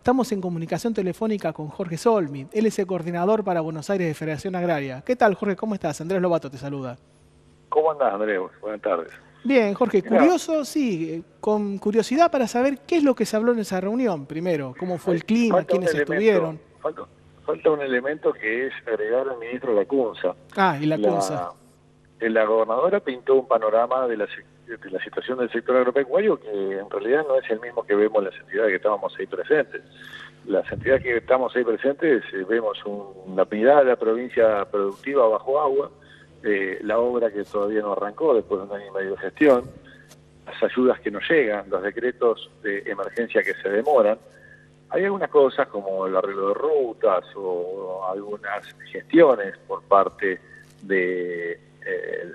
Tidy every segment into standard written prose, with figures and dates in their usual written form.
Estamos en comunicación telefónica con Jorge Solmi. Él es el coordinador para Buenos Aires de Federación Agraria. ¿Qué tal, Jorge? ¿Cómo estás? Andrés Lobato te saluda. ¿Cómo andás, Andrés? Buenas tardes. Bien, Jorge, Mira, curioso, sí, con curiosidad para saber qué es lo que se habló en esa reunión, primero, cómo fue el clima, falta un quiénes estuvieron. falta un elemento que es agregar al ministro Lacunza. Ah, y la CUNSA. La, la gobernadora pintó un panorama de la situación del sector agropecuario que en realidad no es el mismo que vemos las entidades que estábamos ahí presentes. Las entidades que estamos ahí presentes vemos la mitad de la provincia productiva bajo agua, la obra que todavía no arrancó después de un año y medio de gestión, las ayudas que no llegan, los decretos de emergencia que se demoran. Hay algunas cosas como el arreglo de rutas o algunas gestiones por parte de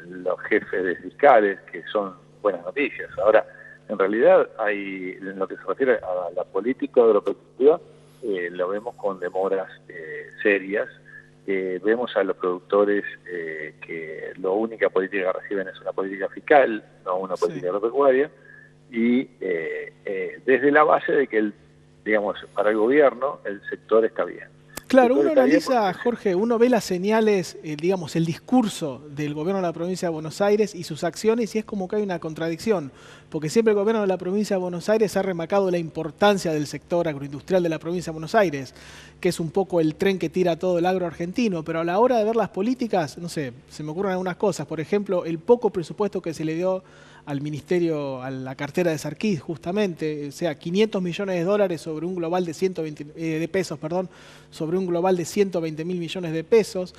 los jefes de fiscales que son buenas noticias. Ahora, en realidad, en lo que se refiere a la política agropecuaria, lo vemos con demoras serias. Vemos a los productores que la única política que reciben es una política fiscal, no una política agropecuaria, y desde la base de que, digamos, para el gobierno el sector está bien. Claro, uno analiza, Jorge, uno ve las señales, digamos, el discurso del gobierno de la provincia de Buenos Aires y sus acciones y es como que hay una contradicción, porque siempre el gobierno de la provincia de Buenos Aires ha remarcado la importancia del sector agroindustrial de la provincia de Buenos Aires, que es un poco el tren que tira todo el agro argentino, pero a la hora de ver las políticas, no sé, se me ocurren algunas cosas, por ejemplo, el poco presupuesto que se le dio al ministerio, a la cartera de Sarquís, justamente, o sea, 500 millones de dólares sobre un global de 120, de pesos, perdón, sobre un global de 120 mil millones de pesos.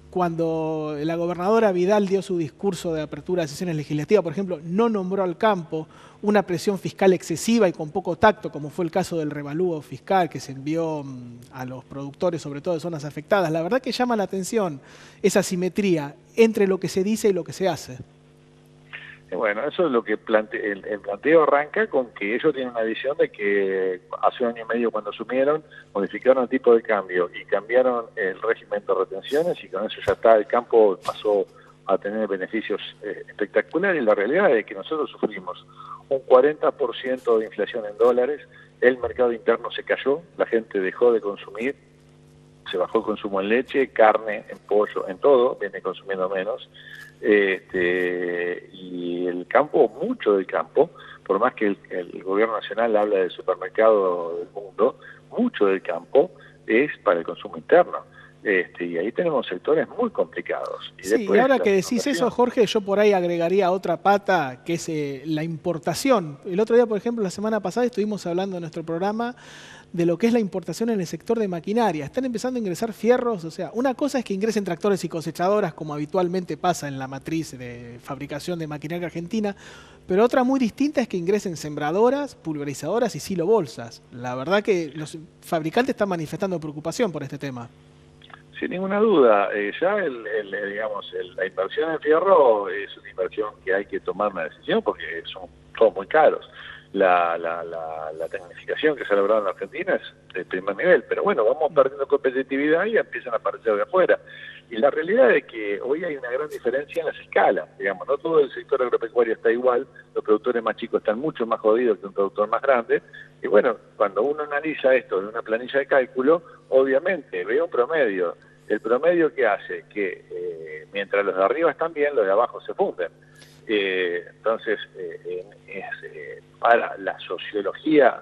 Cuando la gobernadora Vidal dio su discurso de apertura de sesiones legislativas, por ejemplo, no nombró al campo, una presión fiscal excesiva y con poco tacto, como fue el caso del revalúo fiscal que se envió a los productores, sobre todo de zonas afectadas. La verdad que llama la atención esa simetría entre lo que se dice y lo que se hace. Bueno, eso es lo que el planteo arranca con que ellos tienen una visión de que hace un año y medio cuando asumieron, modificaron el tipo de cambio y cambiaron el régimen de retenciones y con eso ya está, el campo pasó a tener beneficios espectaculares. Y la realidad es que nosotros sufrimos un 40% de inflación en dólares, el mercado interno se cayó, la gente dejó de consumir, se bajó el consumo en leche, carne, en pollo, en todo, viene consumiendo menos. Y el campo, mucho del campo, por más que el gobierno nacional habla del supermercado del mundo, mucho del campo es para el consumo interno. Y ahí tenemos sectores muy complicados. Y sí, después, y ahora que decís eso, Jorge, yo por ahí agregaría otra pata, que es la importación. El otro día, por ejemplo, la semana pasada estuvimos hablando en nuestro programa de lo que es la importación en el sector de maquinaria. Están empezando a ingresar fierros, o sea, una cosa es que ingresen tractores y cosechadoras, como habitualmente pasa en la matriz de fabricación de maquinaria argentina, pero otra muy distinta es que ingresen sembradoras, pulverizadoras y silobolsas. La verdad que los fabricantes están manifestando preocupación por este tema. Sin ninguna duda, ya la inversión en fierro es una inversión que hay que tomar una decisión porque son todos muy caros. La tecnificación que se ha logrado en la Argentina es de primer nivel, pero bueno, vamos perdiendo competitividad y empiezan a aparecer de afuera. Y la realidad es que hoy hay una gran diferencia en las escalas, digamos, no todo el sector agropecuario está igual, los productores más chicos están mucho más jodidos que un productor más grande, y bueno, cuando uno analiza esto en una planilla de cálculo, obviamente ve un promedio. El promedio que hace que mientras los de arriba están bien, los de abajo se funden. Entonces, para la sociología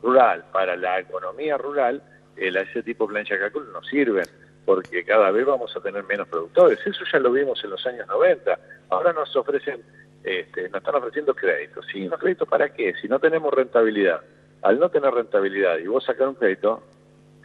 rural, para la economía rural, ese tipo de plancha de cálculo no sirven, porque cada vez vamos a tener menos productores. Eso ya lo vimos en los años 90. Ahora nos ofrecen, nos están ofreciendo créditos. ¿Sí? ¿Los créditos para qué? Si no tenemos rentabilidad. Al no tener rentabilidad y vos sacar un crédito,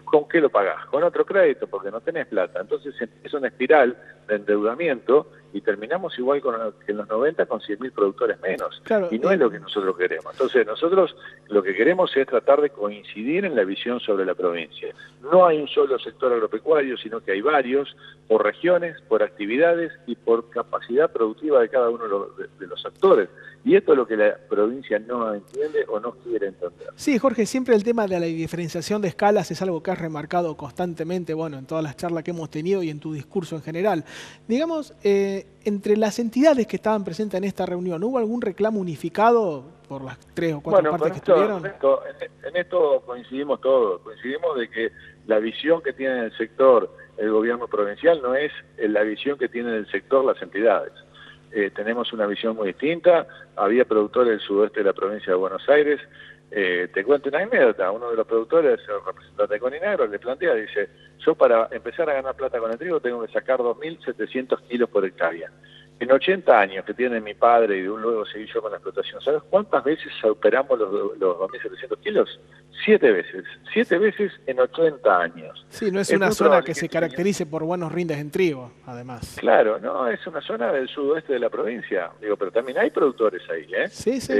¿con qué lo pagás? Con otro crédito, porque no tenés plata. Entonces es una espiral de endeudamiento y terminamos igual que en los 90 con 100.000 productores menos. Claro, y no es lo que nosotros queremos. Entonces nosotros lo que queremos es tratar de coincidir en la visión sobre la provincia. No hay un solo sector agropecuario, sino que hay varios, por regiones, por actividades y por capacidad productiva de cada uno de los actores. Y esto es lo que la provincia no entiende o no quiere entender. Sí, Jorge, siempre el tema de la diferenciación de escalas es algo que has remarcado constantemente, bueno, en todas las charlas que hemos tenido y en tu discurso en general. Digamos, entre las entidades que estaban presentes en esta reunión, ¿hubo algún reclamo unificado por las 3 o 4 partes que estuvieron? En esto coincidimos todos. Coincidimos de que la visión que tiene el sector el gobierno provincial no es la visión que tiene el sector las entidades. Tenemos una visión muy distinta. Había productores del sudeste de la provincia de Buenos Aires. Te cuento una anécdota. Uno de los productores, el representante de Coninagro, le plantea, dice, yo para empezar a ganar plata con el trigo tengo que sacar 2.700 kilos por hectárea. En 80 años que tiene mi padre y de un luego seguí yo con la explotación, ¿sabes cuántas veces superamos los 2.700 kilos? 7 veces. 7 veces en 80 años. Sí, no es una zona que se caracterice por buenos rindes en trigo, además. Claro, no, es una zona del sudoeste de la provincia. Digo, pero también hay productores ahí, ¿eh? Sí, sí.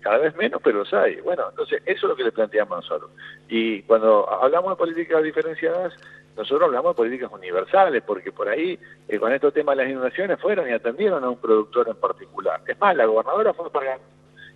Cada vez menos, pero los hay. Bueno, entonces eso es lo que le planteamos nosotros. Y cuando hablamos de políticas diferenciadas, nosotros hablamos de políticas universales, porque por ahí, con estos temas de las inundaciones, fueron y atendieron a un productor en particular. Es más, la gobernadora fue para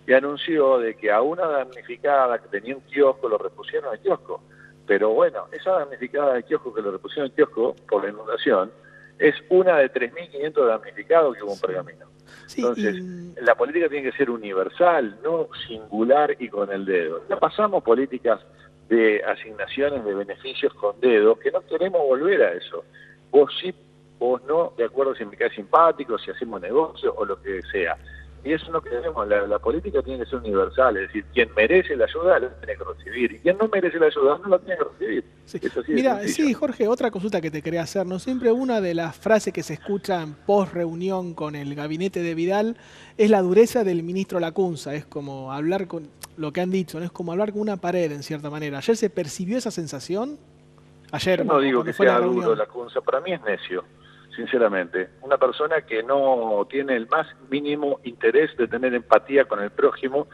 y anunció de que a una damnificada que tenía un kiosco lo repusieron al kiosco. Pero bueno, esa damnificada del kiosco que lo repusieron al kiosco por la inundación es una de 3.500 damnificados que hubo en Pergamino. Sí, entonces, la política tiene que ser universal, no singular y con el dedo. Ya pasamos políticas de asignaciones de beneficios con dedo, que no queremos volver a eso. Vos sí, vos no, de acuerdo si me cae simpático, si hacemos negocio o lo que sea. Y eso no queremos. La política tiene que ser universal, es decir, quien merece la ayuda la tiene que recibir, y quien no merece la ayuda no la tiene que recibir. Sí. Mira, sí, Jorge, otra consulta que te quería hacer, ¿no? Siempre una de las frases que se escuchan post reunión con el gabinete de Vidal es la dureza del ministro Lacunza, es como hablar con lo que han dicho, ¿no? Es como hablar con una pared en cierta manera. ¿Ayer se percibió esa sensación? Ayer, yo no digo que sea duro Lacunza, para mí es necio. Sinceramente, una persona que no tiene el más mínimo interés de tener empatía con el prójimo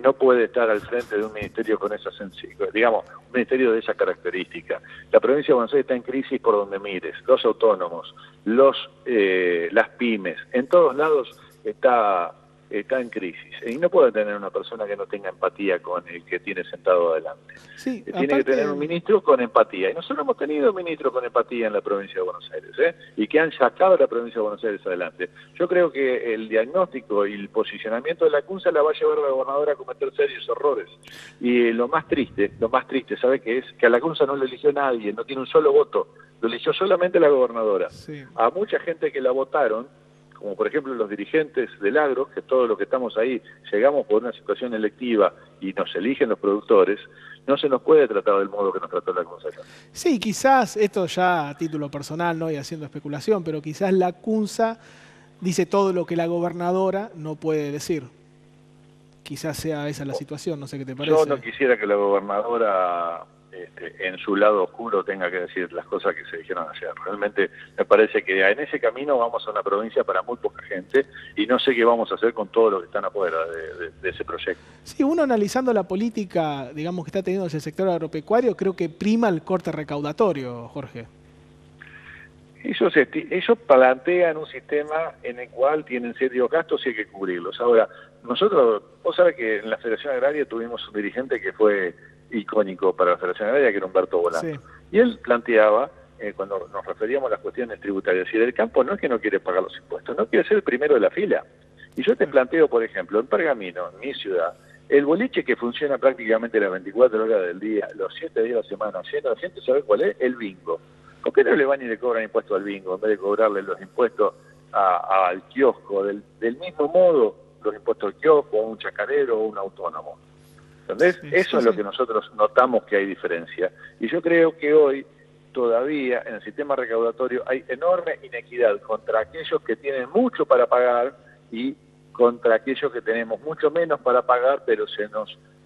no puede estar al frente de un ministerio con esa digamos, un ministerio de esa característica. La provincia de Buenos Aires está en crisis por donde mires, los autónomos, las pymes, en todos lados está en crisis y no puede tener una persona que no tenga empatía con el que tiene sentado adelante. Sí, tiene que tener un ministro con empatía, y nosotros hemos tenido ministros con empatía en la provincia de Buenos Aires, y que han sacado a la provincia de Buenos Aires adelante. Yo creo que el diagnóstico y el posicionamiento de Lacunza la va a llevar a la gobernadora a cometer serios errores, y lo más triste, ¿sabe qué es? Que a Lacunza no lo eligió nadie, no tiene un solo voto, lo eligió solamente la gobernadora. Sí. A mucha gente que la votaron, como por ejemplo los dirigentes del agro, que todos los que estamos ahí llegamos por una situación electiva y nos eligen los productores, no se nos puede tratar del modo que nos trató Lacunza. Sí, quizás, esto ya a título personal, ¿no? Y haciendo especulación, pero quizás Lacunza dice todo lo que la gobernadora no puede decir. Quizás sea esa la situación, no sé qué te parece. Yo no quisiera que la gobernadora en su lado oscuro tenga que decir las cosas que se dijeron ayer. Realmente me parece que en ese camino vamos a una provincia para muy poca gente y no sé qué vamos a hacer con todos los que están afuera de ese proyecto. Sí, uno analizando la política, digamos, que está teniendo ese sector agropecuario, creo que prima el corte recaudatorio, Jorge. Ellos plantean un sistema en el cual tienen serios gastos y hay que cubrirlos. Ahora, nosotros, vos sabés que en la Federación Agraria tuvimos un dirigente que fue icónico para la Federación Agraria, que era Humberto Volando. Sí. Y él planteaba, cuando nos referíamos a las cuestiones tributarias, y del campo no es que no quiere pagar los impuestos, no quiere ser el primero de la fila. Y yo te planteo, por ejemplo, en Pergamino, en mi ciudad, el boliche que funciona prácticamente las 24 horas del día, los 7 días de la semana, lleno de gente, ¿sabe cuál es? El bingo. ¿Por qué no le van y le cobran impuestos al bingo en vez de cobrarle los impuestos al kiosco? Del mismo modo, los impuestos al kiosco, a un chacarero o a un autónomo. ¿Entendés? Sí, eso es lo que nosotros notamos que hay diferencia. Y yo creo que hoy todavía en el sistema recaudatorio hay enorme inequidad contra aquellos que tienen mucho para pagar y contra aquellos que tenemos mucho menos para pagar, pero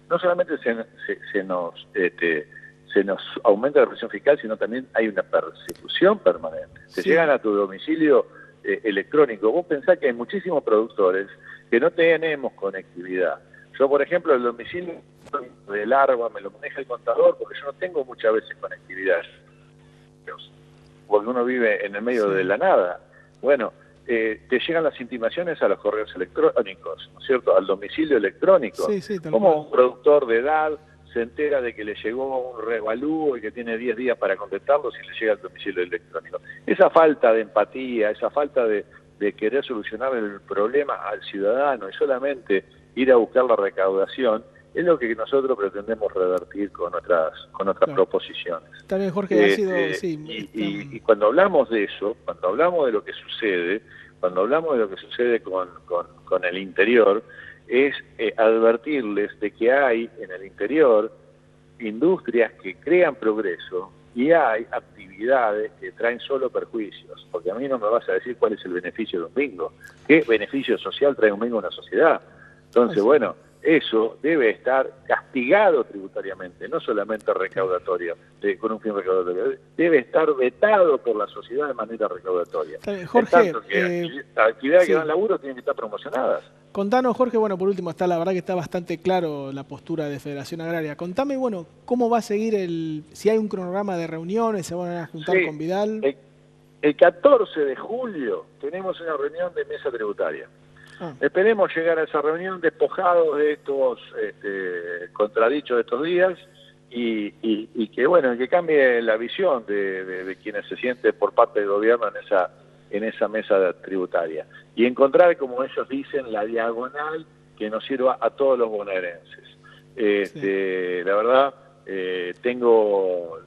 no solamente se nos aumenta la presión fiscal, sino también hay una persecución permanente. Se llegan a tu domicilio electrónico. Vos pensás que hay muchísimos productores que no tenemos conectividad. Yo, por ejemplo, el domicilio del ARBA me lo maneja el contador porque yo no tengo muchas veces conectividad. Porque uno vive en el medio de la nada. Bueno, te llegan las intimaciones a los correos electrónicos, ¿no es cierto? Al domicilio electrónico. Sí, ¿Cómo un productor de edad se entera de que le llegó un revalúo y que tiene 10 días para contestarlo si le llega al domicilio electrónico. Esa falta de empatía, esa falta de querer solucionar el problema al ciudadano y solamente ir a buscar la recaudación, es lo que nosotros pretendemos revertir con nuestras proposiciones. Está bien, Jorge, ha sido, sí. Y cuando hablamos de eso, cuando hablamos de lo que sucede, con el interior, es advertirles de que hay en el interior industrias que crean progreso y hay actividades que traen solo perjuicios, porque a mí no me vas a decir cuál es el beneficio de un bingo, qué beneficio social trae un bingo a una sociedad. Entonces, bueno, eso debe estar castigado tributariamente, no solamente recaudatorio, con un fin recaudatorio, debe estar vetado por la sociedad de manera recaudatoria. Jorge, tanto que actividades que dan laburo tienen que estar promocionadas. Contanos, Jorge, bueno, por último, la verdad que está bastante claro la postura de Federación Agraria. Contame, bueno, cómo va a seguir si hay un cronograma de reuniones, se van a juntar con Vidal. El 14 de julio tenemos una reunión de mesa tributaria. Esperemos llegar a esa reunión despojados de estos contradichos de estos días y que, bueno, que cambie la visión de quienes se sienten por parte del gobierno en esa mesa tributaria y encontrar, como ellos dicen, la diagonal que nos sirva a todos los bonaerenses. La verdad, tengo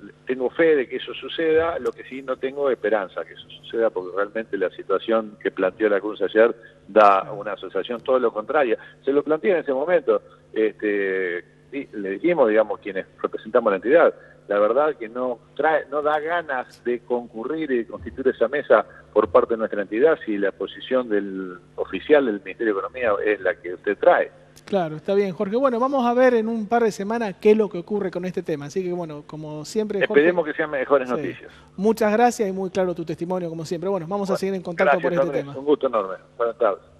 fe de que eso suceda, lo que sí no tengo esperanza que eso suceda, porque realmente la situación que planteó la Cruz ayer da una asociación todo lo contrario. Se lo planteé en ese momento, le dijimos, digamos, quienes representamos la entidad, la verdad que no da ganas de concurrir y constituir esa mesa por parte de nuestra entidad si la posición del oficial del Ministerio de Economía es la que usted trae. Claro, está bien, Jorge. Bueno, vamos a ver en un par de semanas qué es lo que ocurre con este tema. Así que, bueno, como siempre, Jorge, esperemos que sean mejores noticias. Muchas gracias y muy claro tu testimonio, como siempre. Bueno, vamos a seguir en contacto por este tema. Un gusto enorme. Buenas tardes.